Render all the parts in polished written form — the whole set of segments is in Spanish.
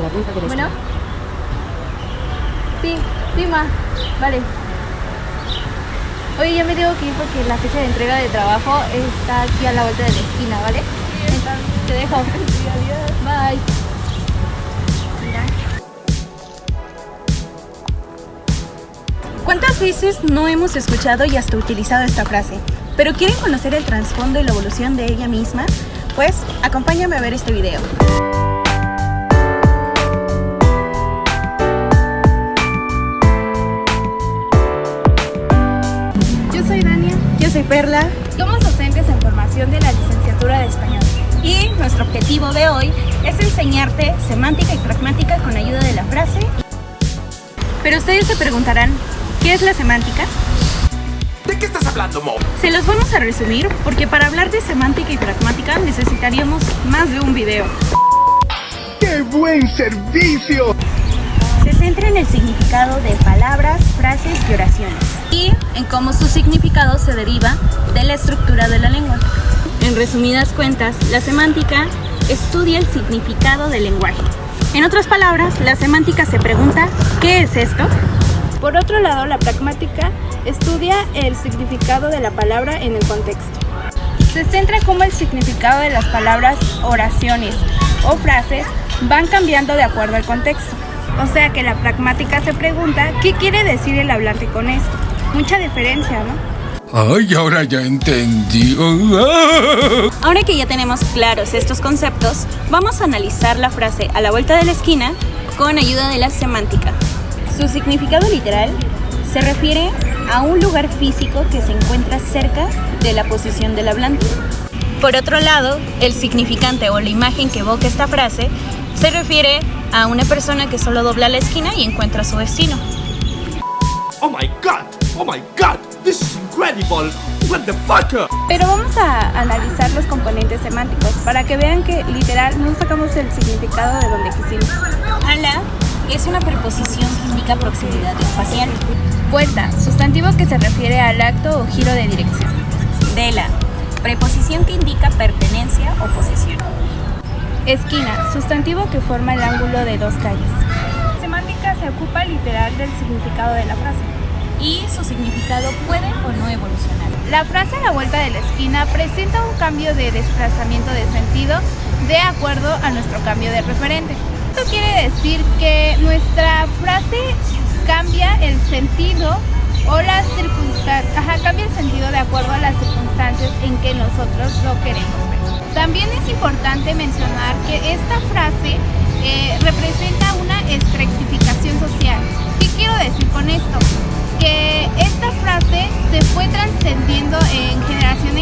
vuelta de la Bueno. esquina. Sí, ma. Vale. Oye, ya me tengo que ir porque la fecha de entrega de trabajo está aquí a la vuelta de la esquina, ¿vale? Sí, entonces te dejo. Sí, adiós. Bye. Mira. ¿Cuántas veces no hemos escuchado y hasta utilizado esta frase? ¿Pero quieren conocer el trasfondo y la evolución de ella misma? Pues acompáñame a ver este video. Yo soy Dania. Yo soy Perla Somos docentes en formación de la licenciatura de español. y nuestro objetivo de hoy es enseñarte semántica y pragmática con ayuda de la frase. Pero ustedes se preguntarán, ¿qué es la semántica? ¿De qué estás hablando, Mo? Se los vamos a resumir porque para hablar de semántica y pragmática necesitaríamos más de un video. ¡Qué buen servicio! Se centra en el significado de palabras, frases y oraciones y en cómo su significado se deriva de la estructura de la lengua. En resumidas cuentas, la semántica estudia el significado del lenguaje. En otras palabras, la semántica se pregunta, ¿qué es esto? Por otro lado, la pragmática estudia el significado de la palabra en el contexto. Se centra en cómo el significado de las palabras, oraciones o frases van cambiando de acuerdo al contexto. O sea que la pragmática se pregunta, ¿qué quiere decir el hablante con esto? Mucha diferencia, ¿no? Ay, ahora ya entendí. Ahora que ya tenemos claros estos conceptos, vamos a analizar la frase a la vuelta de la esquina con ayuda de la semántica. Su significado literal se refiere a un lugar físico que se encuentra cerca de la posición del hablante. Por otro lado, el significante o la imagen que evoca esta frase se refiere a una persona que solo dobla la esquina y encuentra su destino. Oh my god! Oh my god! This is incredible! What the fuck? Pero vamos a analizar los componentes semánticos para que vean que literal no sacamos el significado de donde quisimos. A la es una preposición que indica proximidad espacial. Vuelta, sustantivo que se refiere al acto o giro de dirección. De la, preposición que indica pertenencia o posesión. Esquina, sustantivo que forma el ángulo de dos calles. Semántica se ocupa literal del significado de la frase. Y su significado puede o no evolucionar. La frase a la vuelta de la esquina presenta un cambio de desplazamiento de sentido de acuerdo a nuestro cambio de referente. Esto quiere decir que nuestra frase cambia el sentido o las circunstancias, cambia el sentido de acuerdo a las circunstancias en que nosotros lo queremos ver. También es importante mencionar que esta frase representa una estratificación social. ¿Qué quiero decir con esto? Que esta frase se fue trascendiendo en generación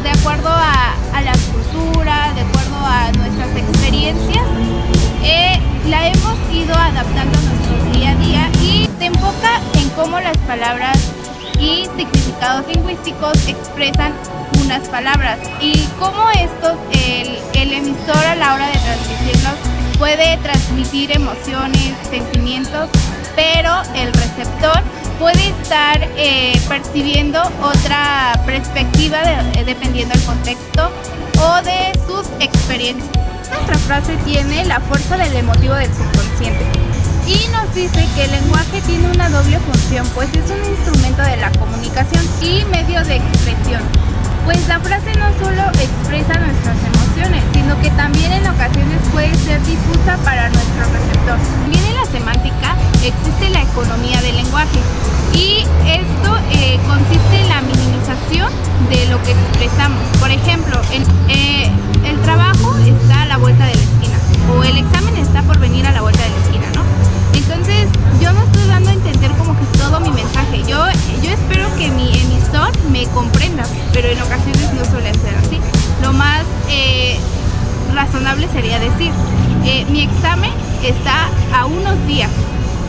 de acuerdo a la cultura, de acuerdo a nuestras experiencias. La hemos ido adaptando a nuestro día a día y se enfoca en cómo las palabras y significados lingüísticos expresan unas palabras y cómo estos, el emisor a la hora de transmitirlos puede transmitir emociones, sentimientos, pero el receptor puede estar percibiendo otra perspectiva dependiendo del contexto o de sus experiencias. Nuestra frase tiene la fuerza del emotivo del subconsciente y nos dice que el lenguaje tiene una doble función, pues es un instrumento de la comunicación y medio de expresión. Pues la frase no solo expresa nuestras emociones, sino que también en ocasiones puede ser difusa para nuestro receptor. También en la semántica existe la economía del lenguaje y esto consiste en la minimización de lo que expresamos. Por ejemplo, el trabajo está a la vuelta de la esquina o el examen está por venir a la vuelta de la esquina, ¿no? Entonces yo no estoy dando a entender como que todo mi mensaje. Yo espero que mi emisor me comprenda, pero en ocasiones no suele ser así. Lo más razonable sería decir, mi examen está a unos días,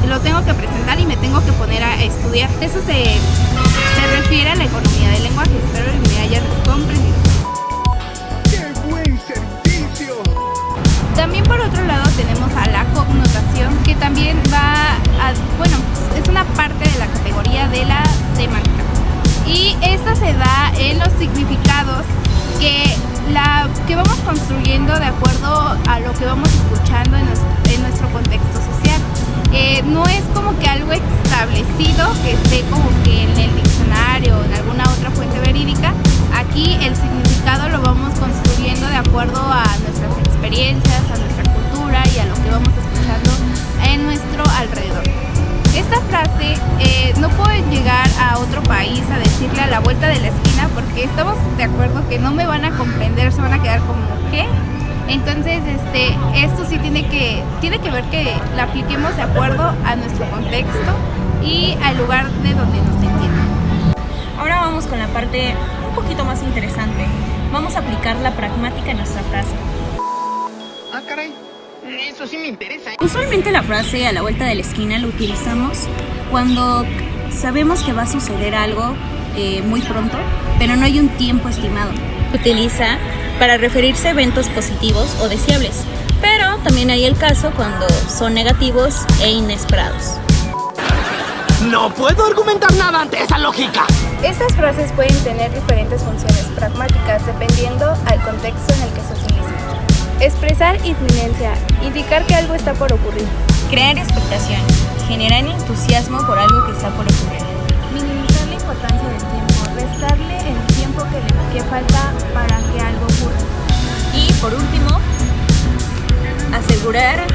lo tengo que presentar y me tengo que poner a estudiar. Eso se refiere a la economía del lenguaje. Espero que me hayan comprendido. ¡Qué buen servicio! También por otro lado tenemos a la connotación, que también es una parte de la categoría de la semántica. Y esta se da en los significados que vamos construyendo de acuerdo a lo que vamos escuchando en nuestro que esté como que en el diccionario o en alguna otra fuente verídica. Aquí el significado lo vamos construyendo de acuerdo a nuestras experiencias, a nuestra cultura y a lo que vamos escuchando en nuestro alrededor. Esta frase no puedo llegar a otro país a decirle a la vuelta de la esquina porque estamos de acuerdo que no me van a comprender, se van a quedar como ¿qué? Entonces esto sí tiene que ver que la apliquemos de acuerdo a nuestro contexto y al lugar de donde nos entiendan. Ahora vamos con la parte un poquito más interesante. Vamos a aplicar la pragmática en nuestra frase. Ah, caray, eso sí me interesa. Usualmente la frase a la vuelta de la esquina la utilizamos cuando sabemos que va a suceder algo muy pronto, pero no hay un tiempo estimado. Se utiliza para referirse a eventos positivos o deseables, pero también hay el caso cuando son negativos e inesperados. No puedo argumentar nada ante esa lógica. Estas frases pueden tener diferentes funciones pragmáticas dependiendo al contexto en el que se utilicen. Expresar inminencia, indicar que algo está por ocurrir. Crear expectación, generar entusiasmo por algo que está por ocurrir. Minimizar la importancia del tiempo, restarle el tiempo que falta para que algo ocurra. Y por último, asegurar.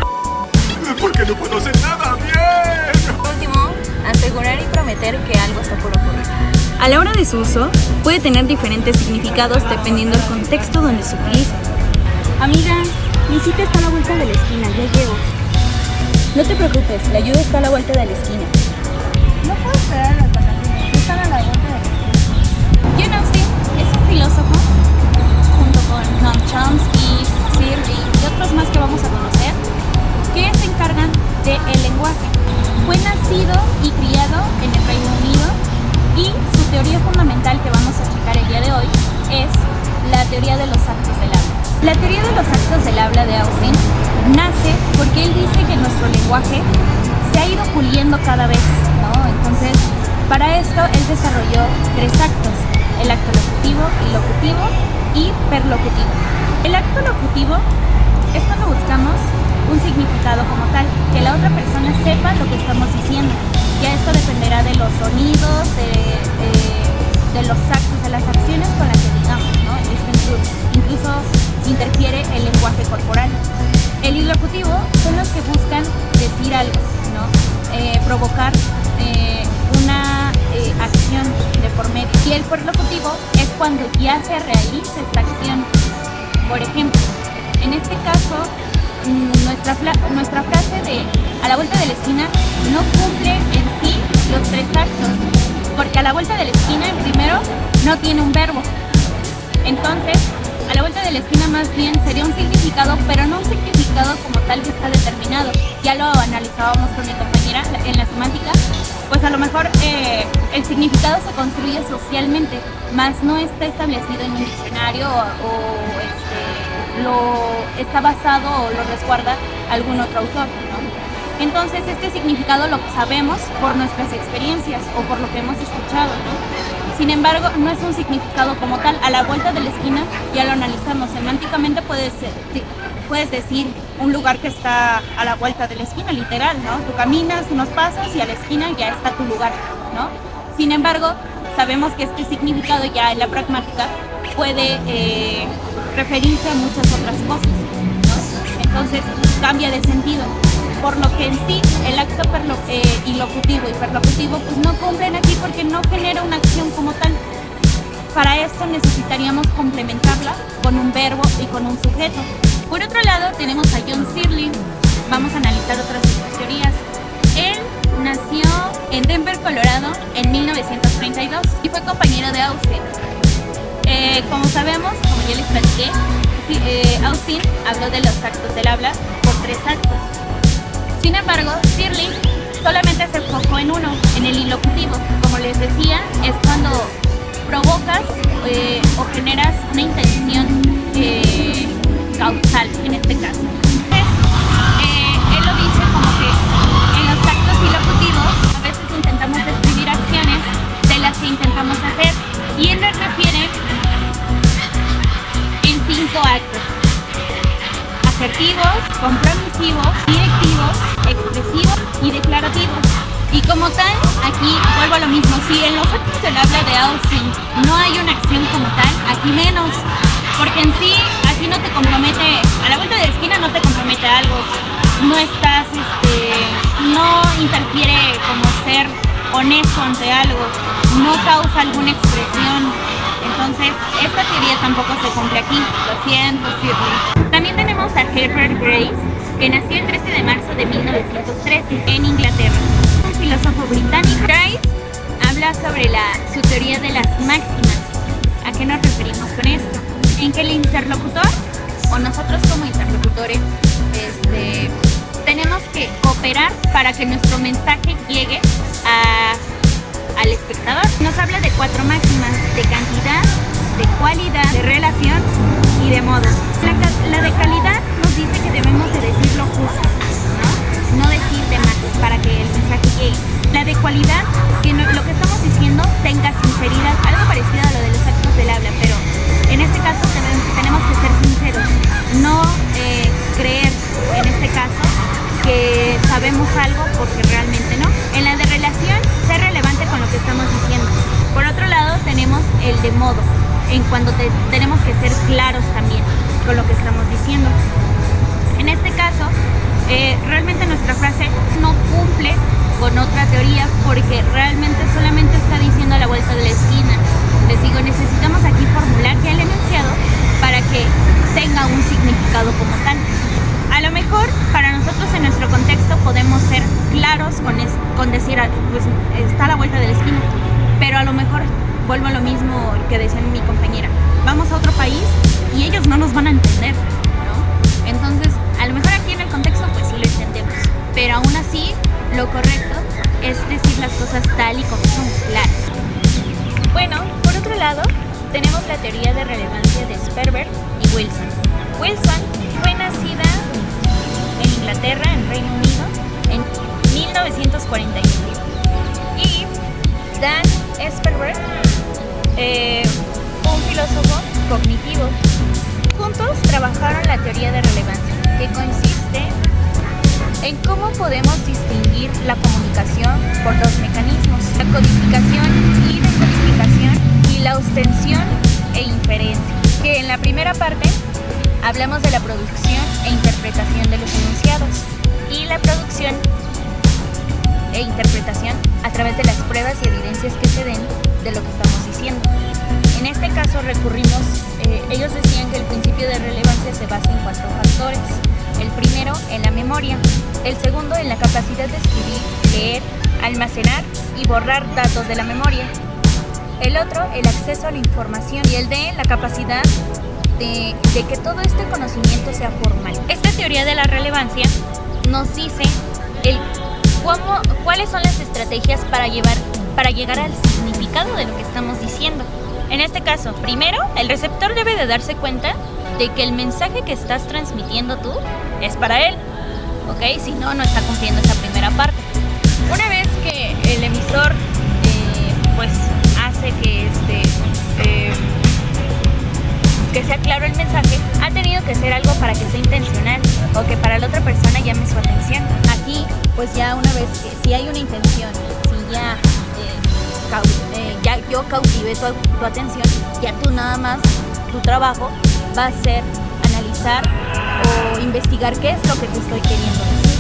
Porque no puedo hacer nada bien. Por último, asegurar y prometer que algo está por ocurrir. A la hora de su uso, puede tener diferentes significados dependiendo del contexto donde se utiliza. Amiga, mi cita está a la vuelta de la esquina, ya llego. No te preocupes, la ayuda está a la vuelta de la esquina. No puedo esperar las vacaciones, están a la vuelta de la esquina. John Austin es un filósofo, junto con Noam Chomsky, Searle y otros más que vamos a conocer, que se encargan del lenguaje. Fue nacido y criado en el Reino Unido y su teoría fundamental que vamos a checar el día de hoy es la teoría de los actos del habla. La teoría de los actos del habla de Austin nace porque él dice que nuestro lenguaje se ha ido puliendo cada vez, ¿no? Entonces, para esto él desarrolló 3 actos: el acto locutivo, ilocutivo y perlocutivo. El acto locutivo es cuando buscamos un significado como tal, que la otra persona sepa lo que estamos diciendo. Ya esto dependerá de los sonidos, de los actos, de las acciones con las que digamos, ¿no? Incluso interfiere el lenguaje corporal. El ilocutivo son los que buscan decir algo, ¿no? Provocar una acción de por medio. Y el perlocutivo es cuando ya se realiza esta acción. Por ejemplo, en este caso, nuestra frase de a la vuelta de la esquina no cumple en sí los 3 actos, porque a la vuelta de la esquina, primero, no tiene un verbo. Entonces, a la vuelta de la esquina más bien sería un significado, pero no un significado como tal que está determinado. Ya lo analizábamos con mi compañera en la semántica, pues a lo mejor el significado se construye socialmente, más no está establecido en un diccionario o está basado o lo resguarda algún otro autor, ¿no? Entonces este significado lo sabemos por nuestras experiencias o por lo que hemos escuchado, ¿no? Sin embargo, no es un significado como tal. A la vuelta de la esquina ya lo analizamos. Semánticamente puedes decir un lugar que está a la vuelta de la esquina, literal, ¿no? Tú caminas unos pasos y a la esquina ya está tu lugar, ¿no? Sin embargo, sabemos que este significado ya en la pragmática puede referirse a muchas otras cosas, ¿no? Entonces cambia de sentido. Por lo que en sí el acto ilocutivo y perlocutivo pues no cumplen aquí porque no genera una acción como tal. Para esto necesitaríamos complementarla con un verbo y con un sujeto. Por otro lado tenemos a John Searle. Vamos a analizar otras de sus teorías. Él nació en Denver, Colorado en 1932 y fue compañero de Austin. Como sabemos, como ya les platiqué, Austin habló de los actos del habla por 3 actos. Sin embargo, Searle solamente se enfocó en uno, en el ilocutivo. Como les decía, es cuando provocas o generas una intención causal, en este caso. Entonces, él lo dice como que en los actos ilocutivos a veces intentamos describir acciones de las que intentamos hacer y él les refiere en 5 actos: asertivos, compromisivos, directivos, expresivos y declarativos. Y Como tal, aquí vuelvo a lo mismo. Si en los actos del habla de Austin no hay una acción como tal, aquí menos. Porque en sí, aquí no te compromete, a la vuelta de la esquina no te compromete algo. No estás, no interfiere como ser honesto ante algo. No causa alguna expresión. Entonces, esta teoría tampoco se cumple aquí. Lo siento, Shirley. También tenemos a Herbert Grace, que nació el 13 de marzo de 1913 en Inglaterra. Un filósofo británico. Grace habla sobre su teoría de las máximas. ¿A qué nos referimos con esto? En que el interlocutor, o nosotros como interlocutores, tenemos que cooperar para que nuestro mensaje llegue al espectador. Nos habla de 4 máximas: de cantidad, de cualidad, de relación y de modo. La de calidad nos dice que debemos de decir lo justo, no decir de más para que el mensaje llegue. La de cualidad, que lo que estamos diciendo tenga sinceridad, algo parecido a lo de los actos del habla, pero en este caso tenemos que ser sinceros, no creer en este caso que sabemos algo porque realmente no. En la de relación, ser relevante con lo que estamos diciendo. Por otro lado, tenemos el de modo, en cuando tenemos que ser claros también con lo que estamos diciendo. En este caso, realmente nuestra frase no cumple con otra teoría porque realmente solamente está diciendo a la vuelta de la esquina. Les digo, necesitamos aquí formular ya el enunciado para que tenga un significado como tal. A lo mejor para nosotros en nuestro contexto podemos ser claros con decir, pues está a la vuelta de la esquina, pero a lo mejor vuelvo a lo mismo que decía mi compañera, vamos a otro país y ellos no nos van a entender, ¿no? Entonces, a lo mejor aquí en el contexto pues sí lo entendemos, pero aún así lo correcto es decir las cosas tal y como son, claras. Bueno, por otro lado, tenemos la teoría de relevancia de Sperber y Wilson. Wilson fue nacida en Inglaterra, en Reino Unido, en 1941. Y Dan Sperber, un filósofo cognitivo. Juntos trabajaron la teoría de relevancia, que consiste en cómo podemos distinguir la comunicación por 2 mecanismos: la codificación y decodificación, y la ostensión e inferencia. Que en la primera parte hablamos de la producción e interpretación de los enunciados, y la producción e interpretación a través de las pruebas y evidencias que se den de lo que estamos diciendo. En este caso recurrimos, ellos decían que el principio de relevancia se basa en 4 factores. El primero en la memoria, el segundo en la capacidad de escribir, leer, almacenar y borrar datos de la memoria. El otro, el acceso a la información, y el D, la capacidad de que todo este conocimiento sea formal. Esta teoría de la relevancia nos dice cuáles son las estrategias para llegar al significado de lo que estamos diciendo. En este caso, primero, el receptor debe de darse cuenta de que el mensaje que estás transmitiendo tú es para él, ¿ok? Si no, no está cumpliendo esa primera parte. Una vez que el emisor pues hace que sea claro el mensaje, ha tenido que ser algo para que sea intencional o que para la otra persona llame su atención. Aquí, pues ya una vez que si hay una intención, si ya yo cautivé tu atención, ya tú nada más, tu trabajo va a ser analizar o investigar qué es lo que te estoy queriendo decir.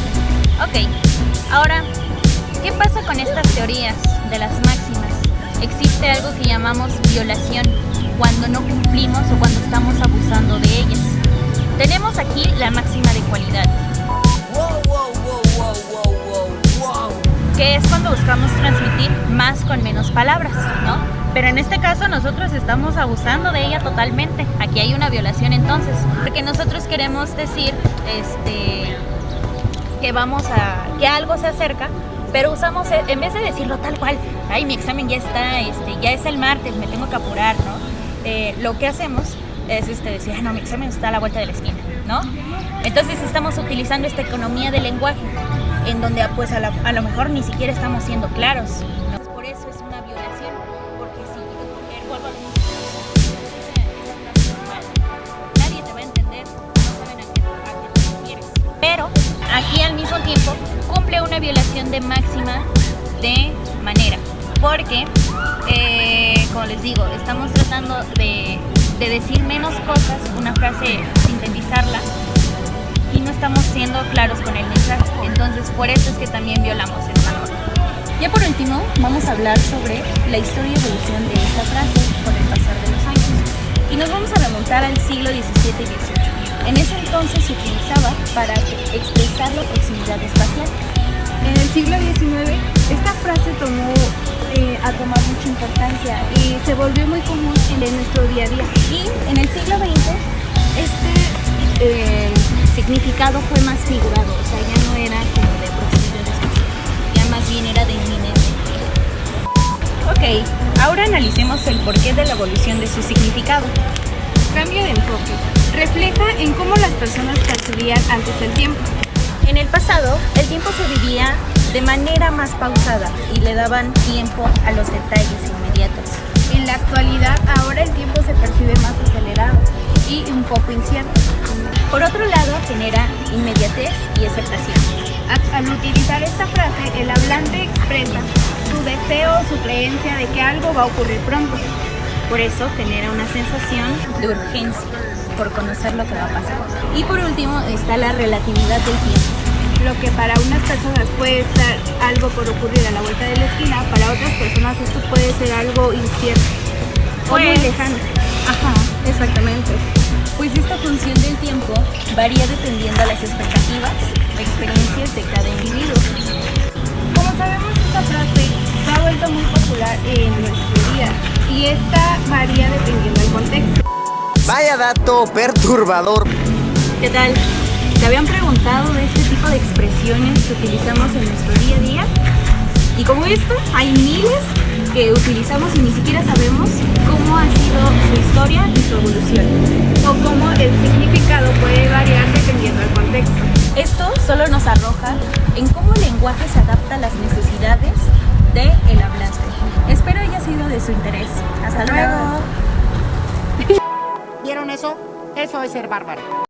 Ok, ahora, ¿qué pasa con estas teorías de las máximas? Existe algo que llamamos violación, cuando no cumplimos o cuando estamos abusando de ellas. Tenemos aquí la máxima de cualidad, que es cuando buscamos transmitir más con menos palabras, ¿no? Pero en este caso nosotros estamos abusando de ella totalmente. Aquí hay una violación entonces, porque nosotros queremos decir que algo se acerca, pero usamos, en vez de decirlo tal cual, ay, mi examen ya está, ya es el martes, me tengo que apurar, ¿no? Lo que hacemos es decir, no, mi examen está a la vuelta de la esquina, ¿no? Entonces estamos utilizando esta economía del lenguaje, en donde pues a lo mejor ni siquiera estamos siendo claros, ¿no? Por eso es una violación, porque si vuelvo a lo mismo, nadie te va a entender, no saben a qué te refieres. Pero aquí al mismo tiempo cumple una violación de máxima de manera, porque, como les digo, estamos tratando de decir menos cosas, una frase sintetizarla, y no estamos siendo claros con el mensaje. Entonces, por eso es que también violamos esta norma. Ya por último, vamos a hablar sobre la historia y evolución de esta frase con el pasar de los años. Y nos vamos a remontar al siglo XVII y XVIII. En ese entonces se utilizaba para expresar la proximidad espacial. En el siglo XIX, esta frase tomó a tomar mucha importancia y se volvió muy común en nuestro día a día. Y en el siglo XX, este significado fue más figurado, o sea, ya no era como de proximidad espacial, ya más bien era de inminencia. Ok, ahora analicemos el porqué de la evolución de su significado. Cambio de enfoque. Refleja en cómo las personas percibían antes el tiempo. En el pasado, el tiempo se vivía de manera más pausada y le daban tiempo a los detalles inmediatos. En la actualidad, ahora el tiempo se percibe más acelerado y un poco incierto. Por otro lado, genera inmediatez y aceptación. Al utilizar esta frase, el hablante expresa su deseo o su creencia de que algo va a ocurrir pronto. Por eso genera una sensación de urgencia por conocer lo que va a pasar. Y por último está la relatividad del tiempo. Lo que para unas personas puede estar algo por ocurrir a la vuelta de la esquina, para otras personas esto puede ser algo incierto o muy lejano. Ajá, exactamente. Pues esta función del tiempo varía dependiendo a las expectativas o experiencias de cada individuo. Como sabemos, esta frase se ha vuelto muy popular en nuestro día y esta varía dependiendo del contexto. Vaya dato perturbador. ¿Qué tal? ¿Se habían preguntado de este tipo de expresiones que utilizamos en nuestro día a día? Y como esto, hay miles que utilizamos y ni siquiera sabemos cómo ha sido su historia y su evolución. O cómo el significado puede variar dependiendo del contexto. Esto solo nos arroja en cómo el lenguaje se adapta a las necesidades del hablante. Espero haya sido de su interés. Hasta luego. ¿Vieron eso? Eso es ser bárbaro.